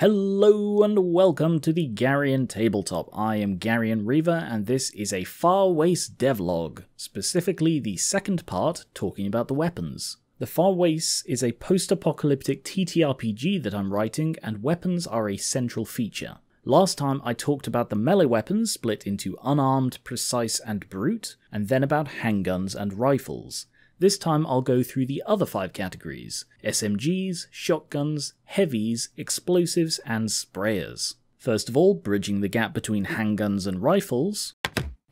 Hello and welcome to the Garion Tabletop. I am Garion Reaver and this is a Far Waste devlog, specifically the second part talking about the weapons. The Far Waste is a post-apocalyptic TTRPG that I'm writing and weapons are a central feature. Last time I talked about the melee weapons split into unarmed, precise and brute, and then about handguns and rifles. This time I'll go through the other 5 categories: SMGs, shotguns, heavies, explosives, and sprayers. First of all, bridging the gap between handguns and rifles,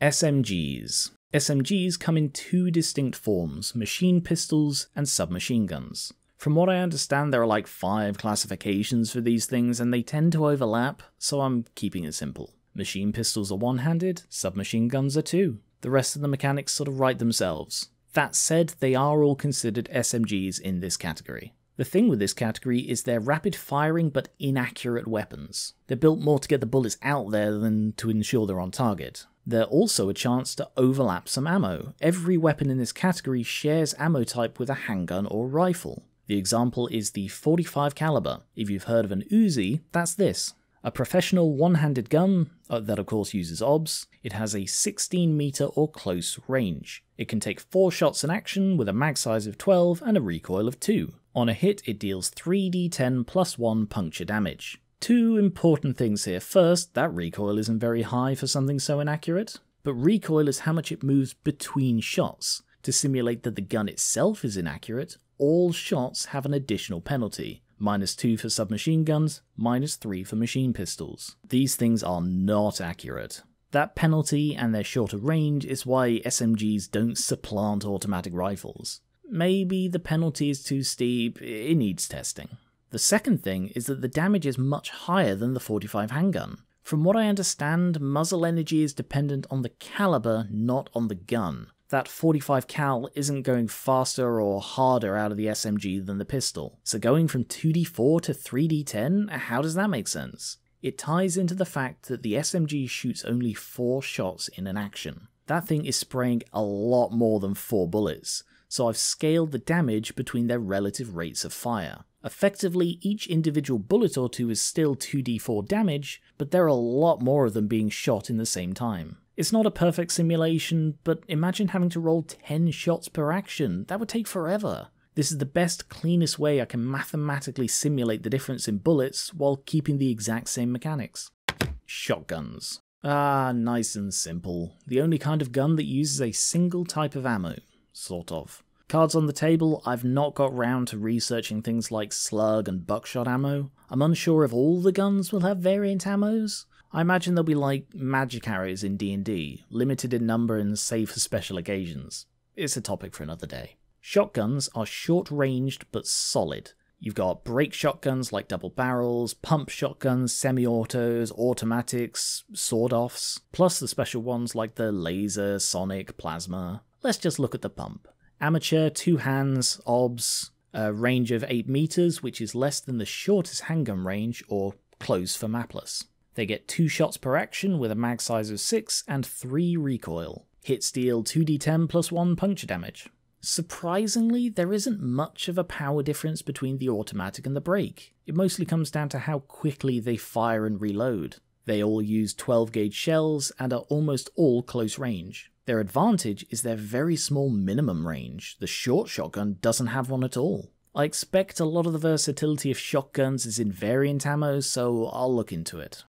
SMGs. SMGs come in 2 distinct forms, machine pistols and submachine guns. From what I understand, there are like 5 classifications for these things and they tend to overlap, so I'm keeping it simple. Machine pistols are one-handed, submachine guns are 2. The rest of the mechanics sort of write themselves. That said, they are all considered SMGs in this category. The thing with this category is they're rapid firing but inaccurate weapons. They're built more to get the bullets out there than to ensure they're on target. They're also a chance to overlap some ammo. Every weapon in this category shares ammo type with a handgun or rifle. The example is the .45 caliber. If you've heard of an Uzi, that's this. A professional one-handed gun that of course uses OBS. It has a 16 meter or close range. It can take 4 shots in action with a mag size of 12 and a recoil of 2. On a hit it deals 3d10 plus 1 puncture damage. 2 important things here. First, that recoil isn't very high for something so inaccurate, but recoil is how much it moves between shots. To simulate that the gun itself is inaccurate, all shots have an additional penalty. -2 for submachine guns, -3 for machine pistols. These things are not accurate. That penalty and their shorter range is why SMGs don't supplant automatic rifles. Maybe the penalty is too steep, it needs testing. The second thing is that the damage is much higher than the .45 handgun. From what I understand, muzzle energy is dependent on the caliber, not on the gun. That .45 cal isn't going faster or harder out of the SMG than the pistol. So going from 2d4 to 3d10, how does that make sense? It ties into the fact that the SMG shoots only 4 shots in an action. That thing is spraying a lot more than 4 bullets, so I've scaled the damage between their relative rates of fire. Effectively, each individual bullet or 2 is still 2d4 damage, but there are a lot more of them being shot in the same time. It's not a perfect simulation, but imagine having to roll 10 shots per action. That would take forever. This is the best, cleanest way I can mathematically simulate the difference in bullets while keeping the exact same mechanics. Shotguns. Nice and simple. The only kind of gun that uses a single type of ammo. Sort of. Cards on the table, I've not got round to researching things like slug and buckshot ammo. I'm unsure if all the guns will have variant ammos. I imagine they'll be like magic arrows in D&D, limited in number and saved for special occasions. It's a topic for another day. Shotguns are short-ranged but solid. You've got break shotguns like double barrels, pump shotguns, semi-autos, automatics, sword-offs, plus the special ones like the laser, sonic, plasma. Let's just look at the pump. Amateur, 2 hands, OBS, a range of 8 meters, which is less than the shortest handgun range, or close for mapless. They get 2 shots per action with a mag size of 6 and 3 recoil. Hits deal 2d10 plus 1 puncture damage. Surprisingly, there isn't much of a power difference between the automatic and the break. It mostly comes down to how quickly they fire and reload. They all use 12 gauge shells and are almost all close range. Their advantage is their very small minimum range. The short shotgun doesn't have one at all. I expect a lot of the versatility of shotguns is in variant ammo, so I'll look into it.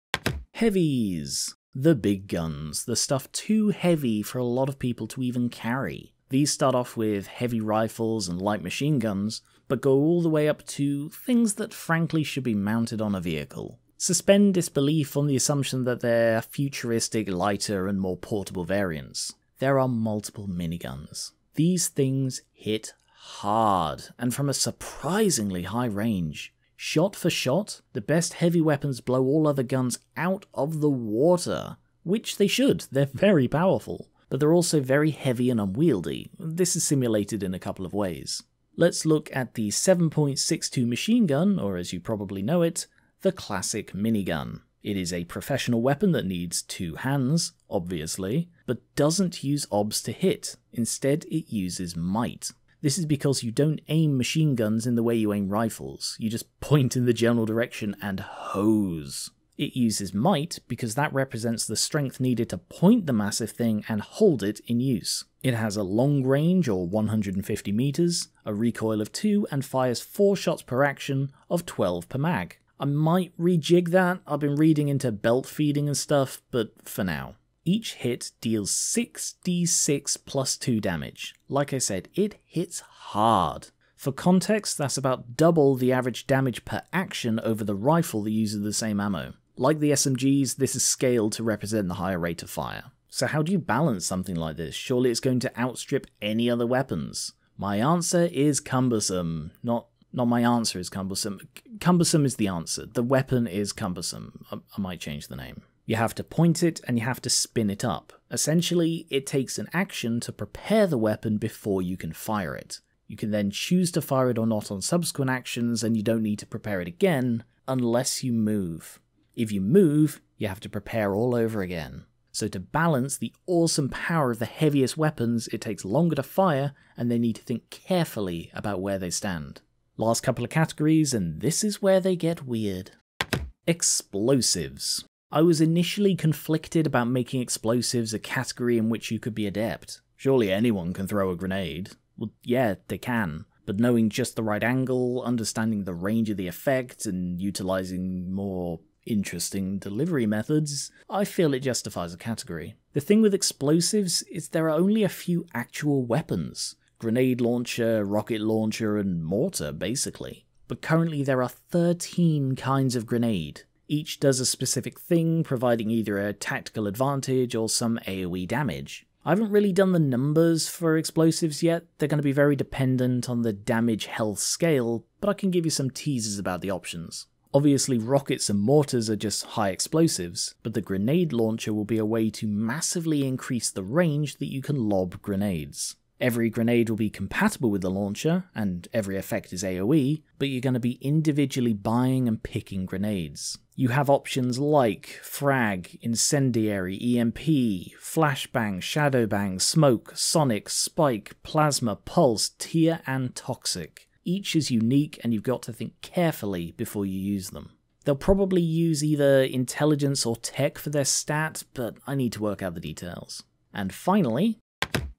Heavies. The big guns. The stuff too heavy for a lot of people to even carry. These start off with heavy rifles and light machine guns, but go all the way up to things that frankly should be mounted on a vehicle. Suspend disbelief on the assumption that they're futuristic, lighter and more portable variants. There are multiple miniguns. These things hit hard, and from a surprisingly high range. Shot for shot, the best heavy weapons blow all other guns out of the water. Which they should, they're very powerful. But they're also very heavy and unwieldy. This is simulated in a couple of ways. Let's look at the 7.62 machine gun, or as you probably know it, the classic minigun. It is a professional weapon that needs 2 hands, obviously, but doesn't use OBS to hit. Instead, it uses might. This is because you don't aim machine guns in the way you aim rifles, you just point in the general direction and hose. It uses might because that represents the strength needed to point the massive thing and hold it in use. It has a long range, or 150 meters, a recoil of 2, and fires 4 shots per action of 12 per mag. I might rejig that, I've been reading into belt feeding and stuff, but for now. Each hit deals 6d6 plus 2 damage. Like I said, it hits hard. For context, that's about double the average damage per action over the rifle that uses the same ammo. Like the SMGs, this is scaled to represent the higher rate of fire. So how do you balance something like this? Surely it's going to outstrip any other weapons. My answer is cumbersome. Not my answer is cumbersome. Cumbersome is the answer. The weapon is cumbersome. I might change the name. You have to point it and you have to spin it up. Essentially, it takes an action to prepare the weapon before you can fire it. You can then choose to fire it or not on subsequent actions, and you don't need to prepare it again unless you move. If you move, you have to prepare all over again. So to balance the awesome power of the heaviest weapons, it takes longer to fire, and they need to think carefully about where they stand. Last couple of categories, and this is where they get weird. Explosives. I was initially conflicted about making explosives a category in which you could be adept. Surely anyone can throw a grenade. Well, yeah, they can. But knowing just the right angle, understanding the range of the effect, and utilising more interesting delivery methods, I feel it justifies a category. The thing with explosives is there are only a few actual weapons. Grenade launcher, rocket launcher, and mortar, basically. But currently there are 13 kinds of grenade. Each does a specific thing, providing either a tactical advantage or some AoE damage. I haven't really done the numbers for explosives yet, they're going to be very dependent on the damage health scale, but I can give you some teasers about the options. Obviously rockets and mortars are just high explosives, but the grenade launcher will be a way to massively increase the range that you can lob grenades. Every grenade will be compatible with the launcher, and every effect is AoE, but you're going to be individually buying and picking grenades. You have options like frag, incendiary, EMP, flashbang, shadowbang, smoke, sonic, spike, plasma, pulse, tear, and toxic. Each is unique and you've got to think carefully before you use them. They'll probably use either intelligence or tech for their stat, but I need to work out the details. And finally,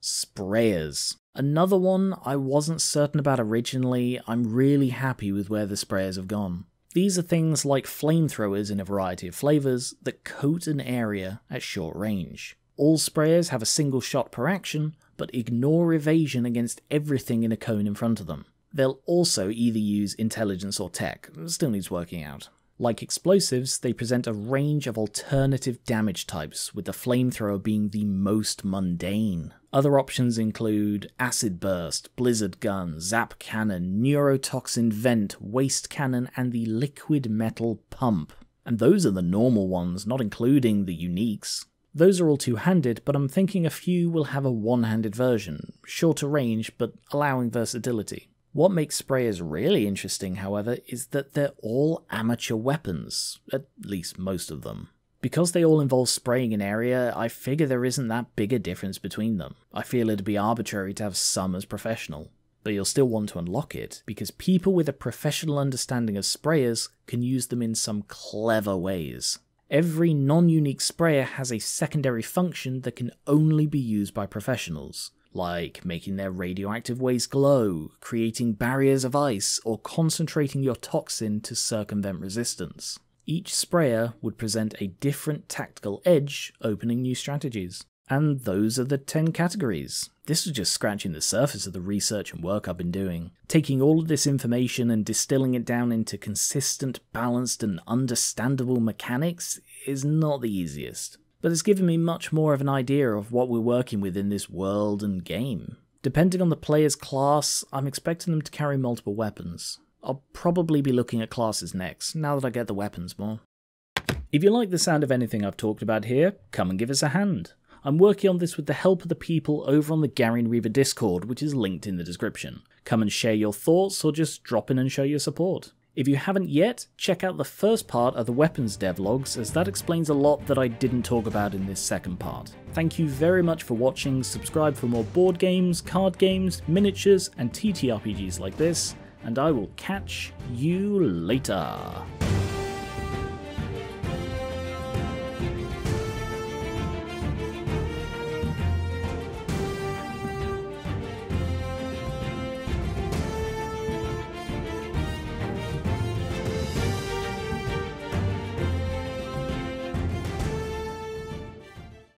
sprayers. Another one I wasn't certain about originally. I'm really happy with where the sprayers have gone. These are things like flamethrowers in a variety of flavours that coat an area at short range. All sprayers have a single shot per action, but ignore evasion against everything in a cone in front of them. They'll also either use intelligence or tech, still needs working out. Like explosives, they present a range of alternative damage types, with the flamethrower being the most mundane. Other options include acid burst, blizzard gun, zap cannon, neurotoxin vent, waste cannon, and the liquid metal pump. And those are the normal ones, not including the uniques. Those are all two-handed, but I'm thinking a few will have a one-handed version, shorter range but allowing versatility. What makes sprayers really interesting, however, is that they're all amateur weapons, at least most of them. Because they all involve spraying an area, I figure there isn't that big a difference between them. I feel it'd be arbitrary to have some as professional. But you'll still want to unlock it, because people with a professional understanding of sprayers can use them in some clever ways. Every non-unique sprayer has a secondary function that can only be used by professionals, like making their radioactive waste glow, creating barriers of ice, or concentrating your toxin to circumvent resistance. Each sprayer would present a different tactical edge, opening new strategies. And those are the 10 categories. This was just scratching the surface of the research and work I've been doing. Taking all of this information and distilling it down into consistent, balanced, and understandable mechanics is not the easiest. But it's given me much more of an idea of what we're working with in this world and game. Depending on the player's class, I'm expecting them to carry multiple weapons. I'll probably be looking at classes next, now that I get the weapons more. If you like the sound of anything I've talked about here, come and give us a hand. I'm working on this with the help of the people over on the Gary and Reaver Discord, which is linked in the description. Come and share your thoughts or just drop in and show your support. If you haven't yet, check out the first part of the weapons devlogs, as that explains a lot that I didn't talk about in this second part. Thank you very much for watching, subscribe for more board games, card games, miniatures, and TTRPGs like this, and I will catch you later.